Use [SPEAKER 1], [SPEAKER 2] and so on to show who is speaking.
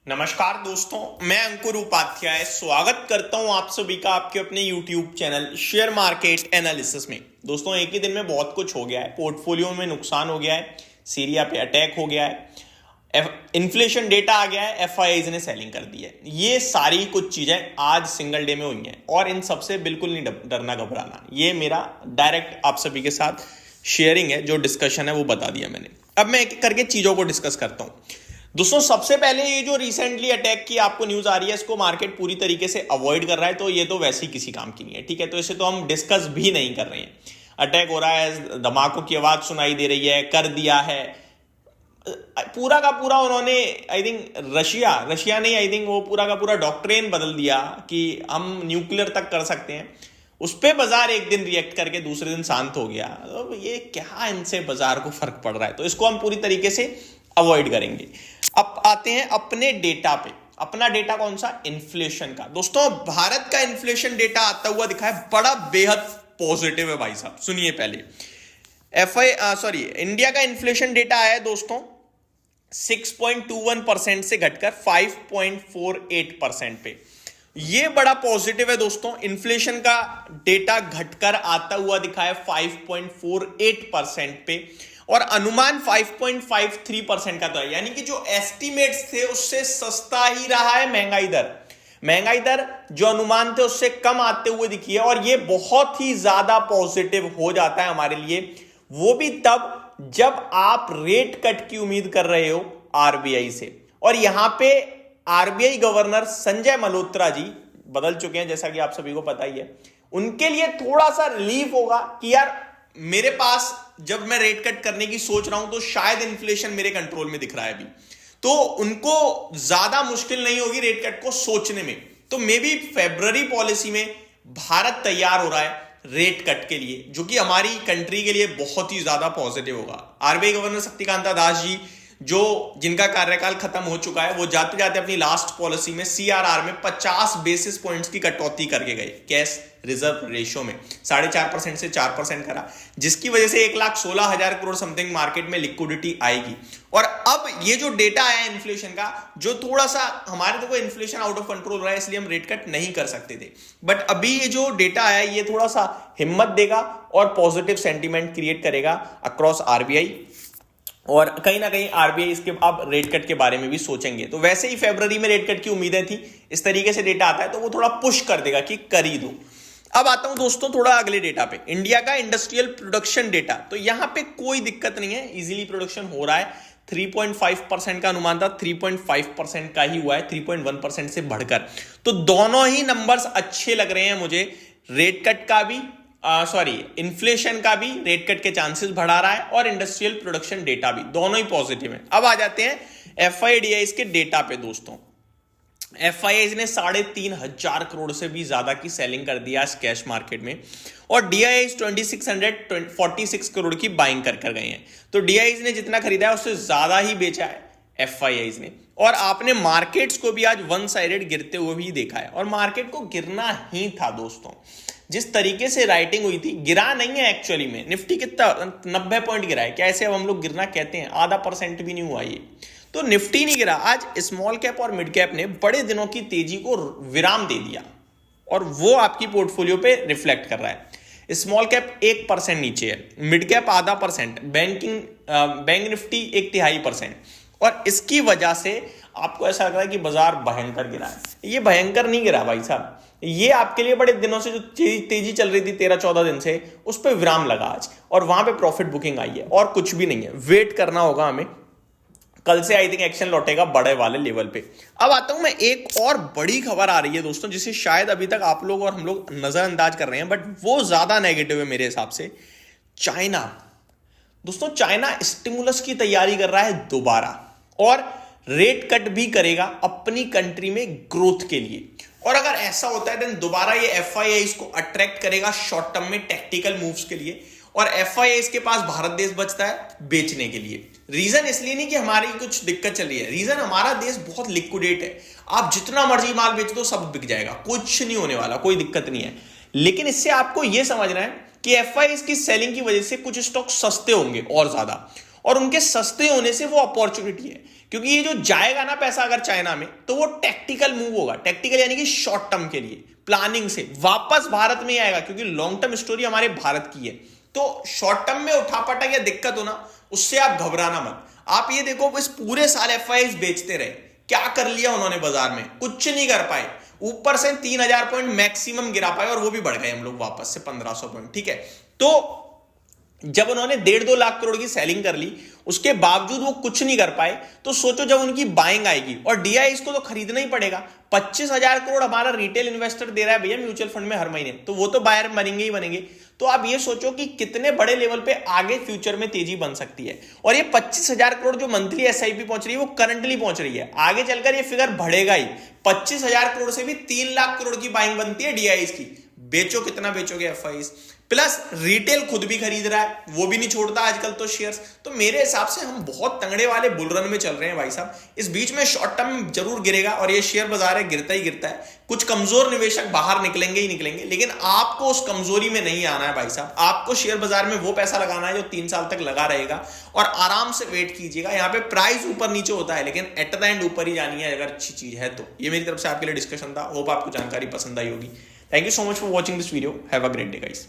[SPEAKER 1] नमस्कार दोस्तों, मैं अंकुर उपाध्याय स्वागत करता हूं आप सभी का आपके अपने YouTube channel share market analysis में। दोस्तों, एक ही दिन में बहुत कुछ हो गया है। पोर्टफोलियो में नुकसान हो गया है, सीरिया पे अटैक हो गया है, इन्फ्लेशन डेटा आ गया है, एफआईआईज ने सेलिंग कर दी है। ये सारी कुछ चीजें आज सिंगल डे में हुई हैं और इन सबसे बिल्कुल नहीं डरना घबराना। ये मेरा डायरेक्ट आप सभी के साथ शेयरिंग है, जो डिस्कशन है वो बता दिया मैंने। अब मैं एक एक करके चीजों को डिस्कस करता हूं। दोस्तों, सबसे पहले ये जो रिसेंटली अटैक की आपको न्यूज आ रही है, इसको मार्केट पूरी तरीके से अवॉइड कर रहा है, तो ये तो वैसे ही किसी काम की नहीं है। ठीक है, तो इसे तो हम डिस्कस भी नहीं कर रहे हैं। अटैक हो रहा है, धमाकों की आवाज सुनाई दे रही है, कर दिया है पूरा का पूरा उन्होंने। आई थिंक रशिया नहीं, आई थिंक वो पूरा का पूरा डॉक्ट्रिन बदल दिया कि हम न्यूक्लियर तक कर सकते हैं। उस पे बाजार एक दिन रिएक्ट करके दूसरे दिन शांत हो गया। तो ये क्या इनसे बाजार को फर्क पड़ रहा है, तो इसको हम पूरी तरीके से अवॉइड करेंगे। अब आते हैं अपने डेटा पे। अपना डेटा कौन सा? इन्फ्लेशन का। दोस्तों, भारत का इन्फ्लेशन डेटा आता हुआ दिखा है, बड़ा बेहद पॉजिटिव है भाई साहब। सुनिए पहले, इंडिया का इन्फ्लेशन डेटा आया है दोस्तों 6.21% से घटकर 5.48% पे। ये बड़ा पॉजिटिव है दोस्तों। इन्फ्लेशन का डेटा घटकर आता हुआ दिखा है 5.48% पे और अनुमान 5.53% का तो है, यानी कि जो एस्टिमेट्स थे उससे सस्ता ही रहा है महंगाई दर। महंगाई दर जो अनुमान थे उससे कम आते हुए दिखी है और ये बहुत ही ज्यादा पॉजिटिव हो जाता है हमारे लिए, वो भी तब जब आप रेट कट की उम्मीद कर रहे हो आरबीआई से। और यहां पे आरबीआई गवर्नर संजय मल्होत्रा जी बदल चुके हैं, जैसा कि आप सभी को पता ही है। उनके लिए थोड़ा सा रिलीफ होगा कि यार मेरे पास जब मैं रेट कट करने की सोच रहा हूं तो शायद इन्फ्लेशन मेरे कंट्रोल में दिख रहा है अभी, तो उनको ज्यादा मुश्किल नहीं होगी रेट कट को सोचने में। तो मे बी फेब्रुअरी पॉलिसी में भारत तैयार हो रहा है रेट कट के लिए, जो कि हमारी कंट्री के लिए बहुत ही ज्यादा पॉजिटिव होगा। आरबीआई गवर्नर शक्तिकांत दास जी, जो जिनका कार्यकाल खत्म हो चुका है, वो जाते जाते अपनी लास्ट पॉलिसी में सीआरआर में 50 बेसिस पॉइंट्स की कटौती करके गए, कैश रिजर्व रेशियो में 4.5% से 4% करा, जिसकी वजह से 1,16,000 करोड़ समथिंग मार्केट में लिक्विडिटी आएगी। और अब ये जो डेटा आया इन्फ्लेशन का, जो थोड़ा सा हमारे देखो इन्फ्लेशन आउट ऑफ कंट्रोल रहा है, इसलिए हम रेट कट नहीं कर सकते थे, बट अभी ये जो डेटा आया ये थोड़ा सा हिम्मत देगा और पॉजिटिव सेंटीमेंट क्रिएट करेगा अक्रॉस आरबीआई। और कहीं ना कहीं आरबीआई इसके अब रेट कट के बारे में भी सोचेंगे। तो वैसे ही फरवरी में रेट कट की उम्मीदें थी, इस तरीके से डेटा आता है तो वो थोड़ा पुश कर देगा कि कर ही दो। अब आता हूं दोस्तों थोड़ा अगले डेटा पे, इंडिया का इंडस्ट्रियल प्रोडक्शन डेटा। तो यहां पे कोई दिक्कत नहीं है, इजीली प्रोडक्शन हो रहा है। 3.5% का अनुमान था, 3.5% का ही हुआ है, 3.1% से बढ़कर। तो दोनों ही नंबर्स अच्छे लग रहे हैं मुझे। रेट कट का भी इन्फ्लेशन का भी रेट कट के चांसेस बढ़ा रहा है और इंडस्ट्रियल प्रोडक्शन डेटा भी, दोनों ही पॉजिटिव है। अब आ जाते हैं एफआईडीआई के डेटा पे दोस्तों। एफआईआई ने 3,500 करोड़ से भी ज्यादा की सेलिंग कर दिया इस कैश मार्केट में और डीआईआई 2646 करोड़ की बाइंग कर गए हैं। तो डीआईआई ने जितना खरीदा है उससे ज्यादा ही बेचा है एफआईआई ने। और आपने मार्केट्स को भी आज वन साइडेड गिरते हुए भी देखा है और मार्केट को गिरना ही था दोस्तों। जिस तरीके से राइटिंग हुई थी, गिरा नहीं है एक्चुअली में। निफ्टी कितना 90 पॉइंट गिरा है, कैसे अब हम लोग गिरना कहते हैं, 0.5% भी नहीं हुआ ये। तो निफ्टी नहीं गिरा, आज स्मॉल कैप और मिड कैप ने बड़े दिनों की तेजी को विराम दे दिया और वो आपकी पोर्टफोलियो पे रिफ्लेक्ट कर रहा है। स्मॉल कैप 1% नीचे है, मिड कैप 0.5%, बैंक निफ्टी 1/3%। और इसकी वजह से आपको ऐसा लग रहा है कि बाजार भयंकर गिरा है। ये भयंकर नहीं गिरा भाई साहब, ये आपके लिए बड़े दिनों से जो तेजी चल रही थी 13-14 दिन से, उस पर विराम लगा आज और वहां पे प्रॉफिट बुकिंग आई है और कुछ भी नहीं है। वेट करना होगा हमें, कल से आई थिंक एक्शन लौटेगा बड़े वाले लेवल पे। अब आता हूं मैं, एक और बड़ी खबर आ रही है दोस्तों, जिसे शायद अभी तक आप लोग और हम लोग नजरअंदाज कर रहे हैं, बट वो ज्यादा नेगेटिव है मेरे हिसाब से। चाइना दोस्तों, चाइना स्टिमुलस की तैयारी कर रहा है दोबारा और रेट कट भी करेगा अपनी कंट्री में ग्रोथ के लिए। और अगर ऐसा होता है देन दोबारा ये एफआईआई को अट्रैक्ट करेगा शॉर्ट टर्म में टेक्टिकल मूव्स के लिए, और एफआईआई के पास भारत देश बचता है बेचने के लिए। रीजन इसलिए नहीं कि हमारी कुछ दिक्कत चल रही है, रीजन हमारा देश बहुत लिक्विडेट है। आप जितना मर्जी माल बेच दो सब बिक जाएगा, कुछ नहीं होने वाला, कोई दिक्कत नहीं है। लेकिन इससे आपको यह समझना है कि एफआईआई की सेलिंग की वजह से कुछ स्टॉक सस्ते होंगे और ज्यादा, और उनके सस्ते होने से वो अपॉर्चुनिटी है क्योंकि ये जो जाएगा ना पैसा अगर चाइना में, तो वो टेक्टिकल मूव होगा। टेक्टिकल यानी कि शॉर्ट टर्म के लिए प्लानिंग से वापस भारत में ही आएगा, क्योंकि लॉन्ग टर्म स्टोरी हमारे भारत की है। तो शॉर्ट टर्म में उठापटक या दिक्कत हो ना, उससे आप घबराना मत। आप ये देखो, इस पूरे साल एफआईआई बेचते रहे, क्या कर लिया उन्होंने बाजार में? कुछ नहीं कर पाए। ऊपर से 3000 पॉइंट मैक्सिमम गिरा पाए, और वो भी बढ़ गए हम लोग वापस से 1500 पॉइंट। ठीक है, तो जब उन्होंने 1.5-2 लाख करोड़ की सेलिंग कर ली, उसके बावजूद वो कुछ नहीं कर पाए, तो सोचो जब उनकी बाइंग आएगी, और डीआई इसको तो खरीदना ही पड़ेगा। 25,000 करोड़ हमारा रिटेल इन्वेस्टर दे रहा है भैया म्यूचुअल फंड में हर महीने, तो वो तो बायर बनेंगे ही बनेंगे। तो आप ये सोचो कि कितने बड़े लेवल पे आगे फ्यूचर में तेजी बन सकती है। और ये 25,000 करोड़ जो मंथली एसआईपी पहुंच रही है, वो करंटली पहुंच रही है, आगे चलकर ये फिगर बढ़ेगा ही। 25,000 करोड़ से भी 3 लाख करोड़ की बाइंग बनती है डीआई की। बेचो, कितना बेचोगे एफआईआई? प्लस रिटेल खुद भी खरीद रहा है, वो भी नहीं छोड़ता आजकल तो शेयर्स। तो मेरे हिसाब से हम बहुत तंगड़े वाले बुल रन में चल रहे हैं भाई साहब। इस बीच में शॉर्ट टर्म जरूर गिरेगा, और ये शेयर बाजार है, गिरता ही गिरता है। कुछ कमजोर निवेशक बाहर निकलेंगे ही निकलेंगे, लेकिन आपको उस कमजोरी में नहीं आना है भाई साहब। आपको शेयर बाजार में वो पैसा लगाना है जो 3 साल तक लगा रहेगा, और आराम से वेट कीजिएगा। यहाँ पे प्राइस ऊपर नीचे होता है, लेकिन एट द एंड ऊपर ही जानी है अगर अच्छी चीज है तो। ये मेरी तरफ से आपके लिए डिस्कशन था। होप आपको जानकारी पसंद आई होगी। Thank you so much for watching this video. Have a great day guys.